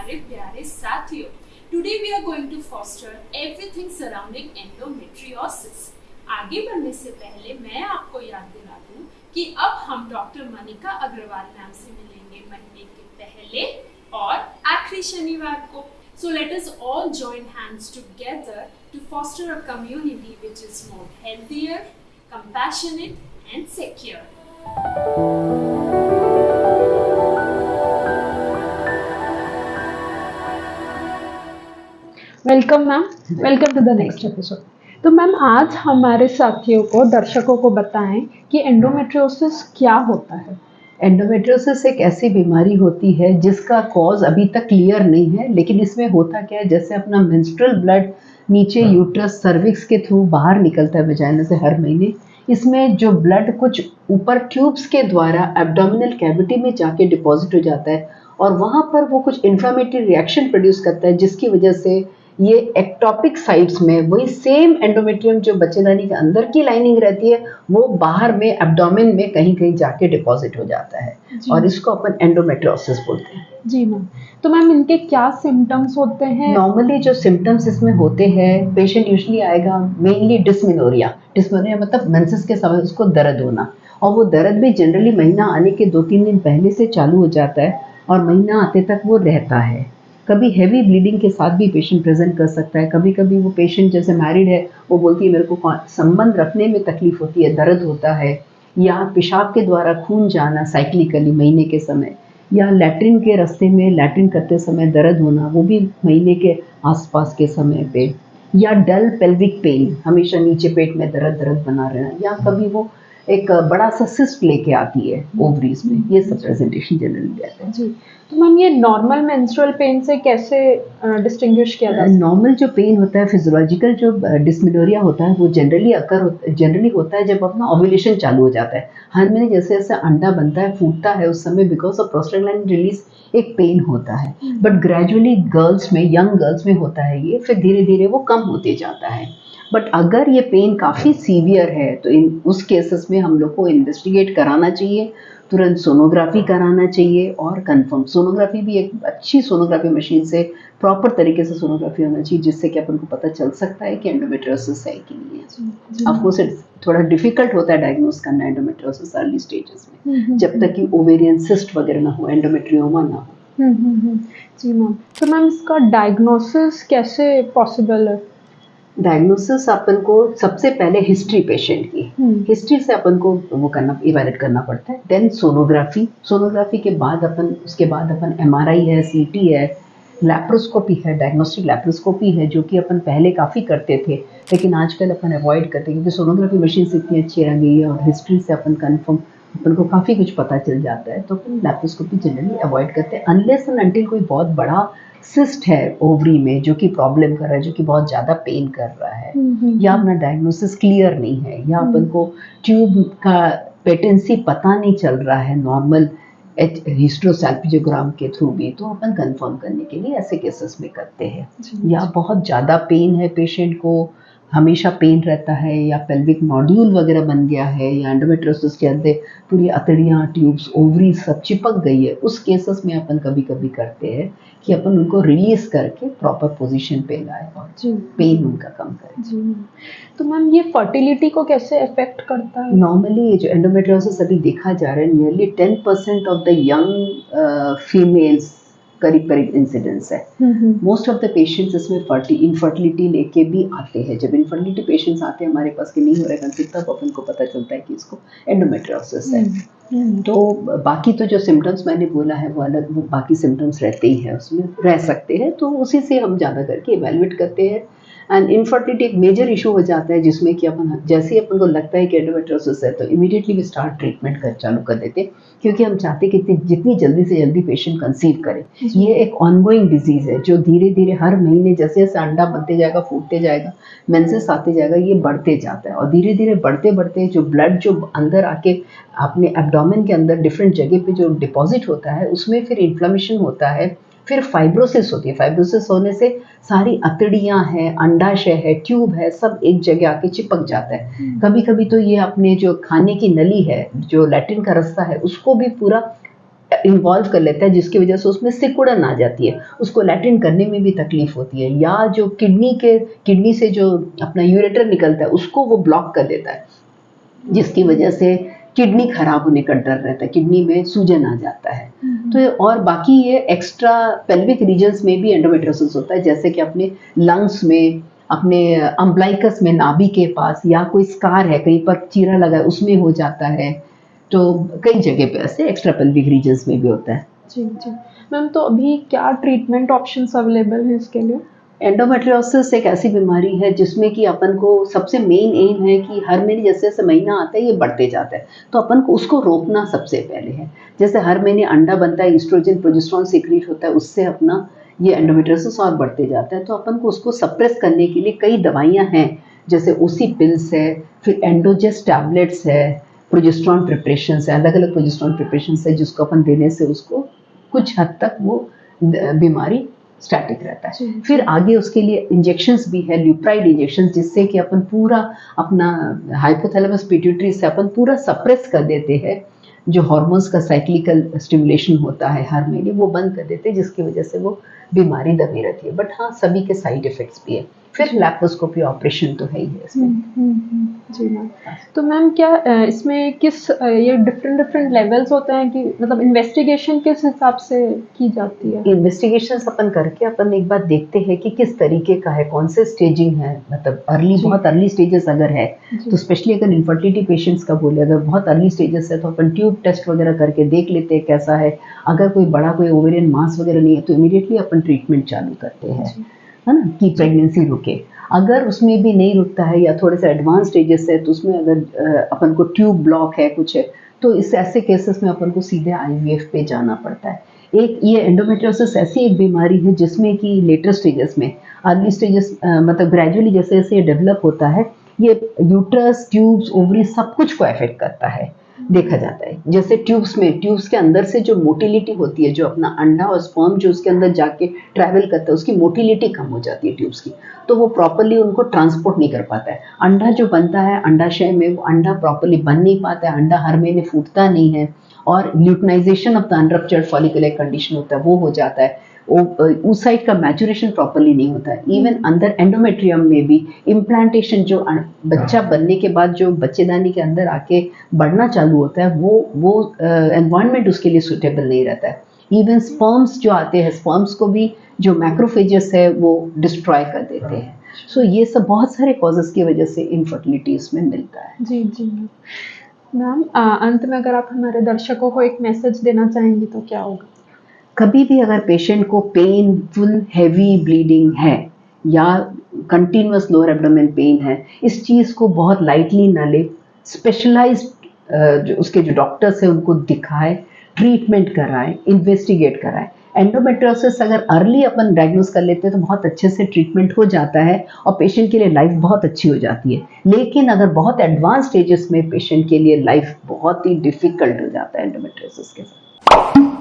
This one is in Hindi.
हमारे प्यारे साथियों, today we are going to foster everything surrounding endometriosis. आगे बढ़ने से पहले मैं आपको याद दिला दूं कि अब हम डॉक्टर मनिका अग्रवाल मैम से मिलेंगे महीने के पहले और आखिरी शनिवार को। So let us all join hands together to foster a community which is more healthier, compassionate and secure. Welcome ma'am, welcome to the next episode. तो मैम आज हमारे साथियों को, दर्शकों को बताएं कि एंडोमेट्रियोसिस क्या होता है। एंडोमेट्रियोसिस एक ऐसी बीमारी होती है जिसका कॉज अभी तक क्लियर नहीं है, लेकिन इसमें होता क्या है, जैसे अपना मेंस्ट्रुअल ब्लड नीचे यूट्रस सर्विक्स के थ्रू बाहर निकलता है वजाइना से हर महीने, इसमें जो ब्लड कुछ ऊपर ट्यूब्स के द्वारा एब्डोमिनल कैविटी में जाके डिपॉजिट हो जाता है और वहाँ पर वो कुछ इन्फ्लामेटरी रिएक्शन प्रोड्यूस करता है, जिसकी वजह से ये एक्टोपिक साइट्स में वही सेम एंडोमेट्रियम जो बच्चेदानी के अंदर की लाइनिंग रहती है वो बाहर में एब्डोमेन में कहीं कहीं जाके डिपॉजिट हो जाता है और इसको अपन एंडोमेट्रियोसिस बोलते हैं। जी मैम, तो मैम इनके क्या सिम्टम्स होते हैं? नॉर्मली जो सिम्टम्स इसमें होते हैं, पेशेंट यूजुअली आएगा मेनली डिस्मेनोरिया मतलब मेंसेस के समय उसको दर्द होना, और वो दर्द भी जनरली महीना आने के 2-3 दिन पहले से चालू हो जाता है और महीना आते तक वो रहता है। कभी हैवी ब्लीडिंग के साथ भी पेशेंट प्रेजेंट कर सकता है। कभी कभी वो पेशेंट जैसे मैरिड है, वो बोलती है मेरे को संबंध रखने में तकलीफ होती है, दर्द होता है, या पेशाब के द्वारा खून जाना साइक्लिकली महीने के समय, या लैट्रिन के रास्ते में लैट्रिन करते समय दर्द होना, वो भी महीने के आसपास के समय पे, या डल पेल्विक पेन, हमेशा नीचे पेट में दर्द बना रहना, या कभी वो एक बड़ा सा सिस्ट लेके आती है ओवरीज में, ये सब प्रेजेंटेशन जनरली रहते हैं। जी, तो मैम ये नॉर्मल मेंस्ट्रुअल पेन से कैसे डिस्टिंग्विश किया जाता है? नॉर्मल जो पेन होता है, फिजियोलॉजिकल जो डिस्मेनोरिया होता है, वो जनरली होता है जब अपना ओव्यूलेशन चालू हो जाता है। हर महीने जैसे जैसे अंडा बनता है, फूटता है, उस समय बिकॉज ऑफ प्रोस्टाग्लैंडिन रिलीज एक पेन होता है, बट ग्रेजुअली गर्ल्स में, यंग गर्ल्स में होता है ये, फिर धीरे धीरे वो कम होते जाता है। बट अगर ये पेन काफ़ी सीवियर है तो उस केसेस में हम लोग को इन्वेस्टिगेट कराना चाहिए, तुरंत सोनोग्राफी कराना चाहिए और कंफर्म सोनोग्राफी भी एक अच्छी सोनोग्राफी मशीन से प्रॉपर तरीके से सोनोग्राफी होना चाहिए, जिससे कि अपन को पता चल सकता है कि एंडोमेट्रियोसिस है कि नहीं है। ऑफ कोर्स थोड़ा डिफिकल्ट होता है डायग्नोस करना एंडोमेट्रियोसिस अर्ली स्टेजेस में, जब तक कि ओवेरियन सिस्ट वगैरह ना हो, एंडोमेट्रियोमा ना हो। जी मैम, तो मैम इसका डायग्नोसिस कैसे पॉसिबल है? डायग्नोसिस अपन को सबसे पहले हिस्ट्री, पेशेंट की हिस्ट्री से अपन को वो करना, इवैल्यूएट करना पड़ता है। देन सोनोग्राफी के बाद उसके बाद अपन एमआरआई है, सीटी है, लैप्रोस्कोपी है, डायग्नोस्टिक लैप्रोस्कोपी है, जो कि अपन पहले काफ़ी करते थे, लेकिन आजकल अपन अवॉइड करते हैं क्योंकि सोनोग्राफी मशीन से इतनी अच्छी आ गई है और हिस्ट्री से अपन को काफ़ी कुछ पता चल जाता है, तो अपन लैप्रोस्कोपी जनरली अवॉइड करते हैं अनलेस एंड अनटिल कोई बहुत बड़ा सिस्ट है ओवरी में जो कि प्रॉब्लम कर रहा है, जो कि बहुत ज़्यादा पेन कर रहा है, या अपना डायग्नोसिस क्लियर नहीं है, या अपन को ट्यूब का पेटेंसी पता नहीं चल रहा है नॉर्मल हिस्ट्रोसैल्पिंजोग्राम के थ्रू भी, तो अपन कंफर्म करने के लिए ऐसे केसेस में करते हैं। या बहुत ज़्यादा पेन है, पेशेंट को हमेशा पेन रहता है, या पेल्विक नोड्यूल वगैरह बन गया है, या एंडोमेट्रियोसिस के अंदर पूरी अतड़ियाँ, ट्यूब्स, ओवरी सब चिपक गई है, उस केसेस में अपन कभी कभी करते हैं कि अपन उनको रिलीज करके प्रॉपर पोजीशन पे लाए और पेन उनका कम करें। जी, तो मैम ये फर्टिलिटी को कैसे अफेक्ट करता है? नॉर्मली जो एंडोमेट्रियोसिस अभी देखा जा रहा है, nearly 10% of the young females करीब इंसिडेंस है। मोस्ट ऑफ द पेशेंट्स इसमें इनफर्टिलिटी लेके भी आते हैं। जब इनफर्टिलिटी पेशेंट्स आते हैं हमारे पास कि नहीं हो रहा है कंसीव, तब अपन को पता चलता है कि इसको एंडोमेट्रियोसिस है। तो बाकी तो जो सिम्टम्स मैंने बोला है वो अलग, वो बाकी सिम्टम्स रहते ही हैं, उसमें रह सकते हैं, तो उसी से हम ज़्यादा करके इवेल्युएट करते हैं। एंड इनफर्टिलिटी एक मेजर इशू हो जाता है, जिसमें कि जैसे ही अपन को लगता है कि एंडोमेट्रियोसिस है तो इमीडिएटली वी स्टार्ट ट्रीटमेंट चालू कर देते हैं, क्योंकि हम चाहते हैं कि जितनी जल्दी से जल्दी पेशेंट कंसीव करे। ये एक ऑनगोइंग डिजीज़ है जो धीरे धीरे हर महीने जैसे जैसे अंडा बनते जाएगा, फूटते जाएगा, मेंसेस आते जाएगा, ये बढ़ते जाता है, और धीरे धीरे बढ़ते बढ़ते जो ब्लड जो अंदर आके अपने एब्डोमेन के अंदर डिफरेंट जगह पे जो डिपॉजिट होता है, उसमें फिर इन्फ्लेमेशन होता है, फिर फाइब्रोसिस होती है। फाइब्रोसिस होने से सारी अतड़ियाँ हैं, अंडाशय है, ट्यूब है, सब एक जगह आके चिपक जाता है। कभी कभी तो ये अपने जो खाने की नली है, जो लैट्रिन का रास्ता है, उसको भी पूरा इन्वॉल्व कर लेता है, जिसकी वजह से उसमें सिकुड़न आ जाती है, उसको लैट्रिन करने में भी तकलीफ होती है, या जो किडनी से जो अपना यूरेटर निकलता है उसको वो ब्लॉक कर देता है, जिसकी वजह से किडनी खराब होने का डर रहता है, किडनी में सूजन आ जाता है। तो और बाकी ये एक्स्ट्रा पेल्विक रीजन्स में भी एंडोमेट्रियोसिस होता है, जैसे कि अपने लंग्स में, अपने अम्बलाइकस में, नाभि के पास, या कोई स्कार है कहीं पर चीरा लगा है उसमें हो जाता है। तो कई जगह पे ऐसे एक्स्ट्रा पेल्विक रीजन्स में भी होता है। जी जी मैम, तो अभी क्या ट्रीटमेंट ऑप्शंस अवेलेबल हैं इसके लिए? एंडोमेट्रियोसिस एक ऐसी बीमारी है जिसमें कि अपन को सबसे मेन एम है कि हर महीने जैसे जैसे महीना आता है ये बढ़ते जाता है, तो अपन को उसको रोकना सबसे पहले है। जैसे हर महीने अंडा बनता है, ईस्ट्रोजन प्रोजेस्टेरोन सीक्रेट होता है, उससे अपना ये एंडोमेट्रियोसिस और बढ़ते जाता है। तो अपन को उसको सप्रेस करने के लिए कई दवाइयाँ हैं, जैसे ओसी पिल्स है, फिर एंडोजेस टैबलेट्स है, प्रोजेस्टेरोन प्रिपरेशंस है, अलग अलग प्रोजेस्टेरोन प्रिपरेशंस है, जिसको अपन देने से उसको कुछ हद तक वो बीमारी स्टैटिक रहता है। फिर आगे उसके लिए इंजेक्शंस भी है, ल्यूप्राइड इंजेक्शन, जिससे कि अपन पूरा अपना हाइपोथैलेमस पिट्यूटरी से अपन पूरा सप्रेस कर देते हैं, जो हार्मोन्स का साइक्लिकल स्टिमुलेशन होता है हर महीने, वो बंद कर देते हैं, जिसकी वजह से वो बीमारी दबी रहती है। बट हाँ, सभी के साइड इफेक्ट्स भी है। फिर लैप्रोस्कोपी ऑपरेशन तो है ही है इसमें। जी मैम, तो मैम क्या इसमें किस ये डिफरेंट लेवल्स होते हैं कि मतलब इन्वेस्टिगेशन किस हिसाब से की जाती है? इन्वेस्टिगेशन अपन करके अपन एक बार देखते हैं कि किस तरीके का है, कौन से स्टेजिंग है, मतलब बहुत अर्ली स्टेजेस अगर है तो, स्पेशली अगर इनफर्टिलिटी पेशेंट्स का बोले, अगर बहुत अर्ली स्टेजेस है तो अपन ट्यूब टेस्ट वगैरह करके देख लेते हैं कैसा है। अगर कोई बड़ा कोई ओवेरियन मास वगैरह नहीं है तो इमीडिएटली अपन ट्रीटमेंट चालू करते हैं, है ना, कि प्रेगनेंसी रुके। अगर उसमें भी नहीं रुकता है या थोड़े से एडवांस स्टेजेस है तो उसमें अगर अपन को ट्यूब ब्लॉक है कुछ है, तो इस ऐसे केसेस में अपन को सीधे आईवीएफ पे जाना पड़ता है। एक ये एंडोमेट्रियोसिस ऐसी एक बीमारी है जिसमें कि लेटर स्टेजेस में, अर्ली स्टेजेस मतलब ग्रेजुअली जैसे जैसे ये डेवलप होता है, ये यूट्रस, ट्यूब्स, ओवरी सब कुछ को अफेक्ट करता है, देखा जाता है। जैसे ट्यूब्स के अंदर से जो मोटिलिटी होती है, जो अपना अंडा और स्पर्म जो उसके अंदर जाके ट्रैवल करता है, उसकी मोटिलिटी कम हो जाती है ट्यूब्स की, तो वो प्रॉपर्ली उनको ट्रांसपोर्ट नहीं कर पाता है। अंडा जो बनता है अंडाशय में, वो अंडा प्रॉपर्ली बन नहीं पाता है, अंडा हर महीने फूटता नहीं है, और ल्यूटनाइजेशन ऑफ द अनरप्चर्ड फॉलिकुलर कंडीशन होता है, वो हो जाता है। उस साइड का मैचुरेशन प्रॉपर्ली नहीं होता है। इवन अंदर एंडोमेट्रियम में भी इम्प्लांटेशन, जो बच्चा बनने के बाद जो बच्चेदानी के अंदर आके बढ़ना चालू होता है, वो एनवायरनमेंट उसके लिए सुटेबल नहीं रहता है। इवन स्पर्म्स जो आते हैं, स्पर्म्स को भी जो मैक्रोफेजेस है वो डिस्ट्रॉय कर देते हैं। सो ये सब बहुत सारे कॉजेस की वजह से इनफर्टिलिटी इसमें मिलता है। जी जी मैम, अंत में अगर आप हमारे दर्शकों को एक मैसेज देना चाहेंगी तो क्या होगा? कभी भी अगर पेशेंट को पेनफुल हैवी ब्लीडिंग है या कंटिन्यूअस लोअर एब्डोमेन पेन है, इस चीज़ को बहुत लाइटली ना ले, स्पेशलाइज्ड जो उसके जो डॉक्टर्स हैं उनको दिखाए, ट्रीटमेंट कराएं, इन्वेस्टिगेट कराएं। एंडोमेट्रियोसिस अगर अर्ली अपन डायग्नोस कर लेते हैं तो बहुत अच्छे से ट्रीटमेंट हो जाता है और पेशेंट के लिए लाइफ बहुत अच्छी हो जाती है। लेकिन अगर बहुत एडवांस स्टेजेस में पेशेंट के लिए लाइफ बहुत ही डिफिकल्ट हो जाता है एंडोमेट्रियोसिस के साथ।